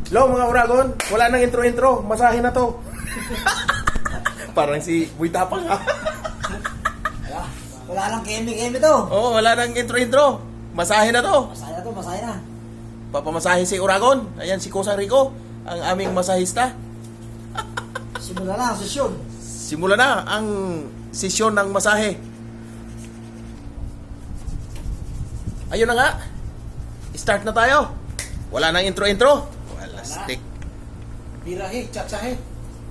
Lo mga Uragon, wala nang intro-intro. Masahe na to. Parang si Buy Tapang ha. Wala lang kemi-kemi to. Oo, wala nang intro-intro. Masahe na to. Masaya na to, masaya na. Papamasahe si Uragon. Ayan si Kusang Rico, ang aming masahista. Simula na ang sesyon. Simula na ang sesyon ng masahe. Ayun na nga. Start na tayo. Wala nang intro-intro. Wala stick. Birahe, tsatsahe.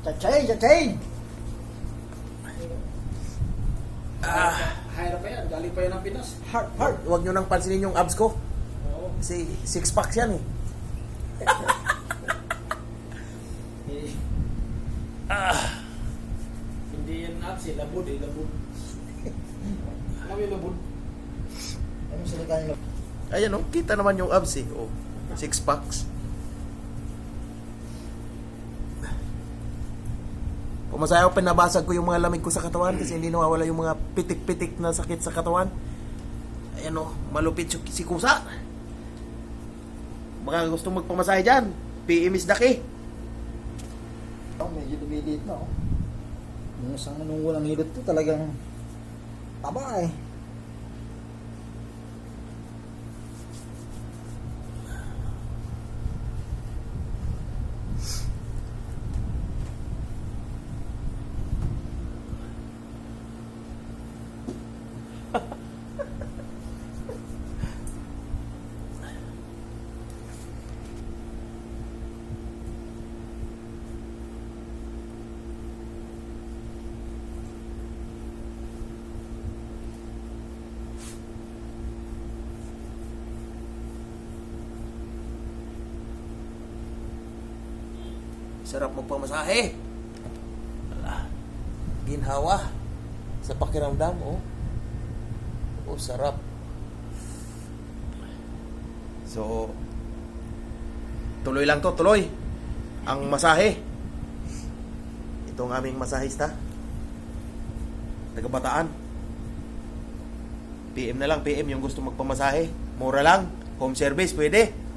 Chatchain. Hirap pa yan, galing pa yan ng Pinas. Hard. Huwag nyo nang pansinin yung abs ko. Oo. Kasi six packs yan eh. Hindi yan abs, labod eh, labod. Alam mo yung labod? Ano sila kanilo? Ayan o, kita naman yung abs eh. Oh, six packs. Pumasaya ako, pinabasag ko yung mga lamig ko sa katawan kasi hindi nawawala yung mga pitik-pitik na sakit sa katawan. Ayan o, malupit si Kusa. Baka gusto magpamasahe dyan. PM is daki. Oh, medyo lumiliit na oh. Yung isang nanungulang hilot to talagang taba eh. Sarap magpamasahe. Ala, ginhawa sa pakiramdam, oh. Oh, sarap. So, tuloy lang to, tuloy. Ang masahe. Itong aming masahista. Taga-Bataan. PM na lang, PM yung gusto magpamasahe. Mura lang. Home service, pwede.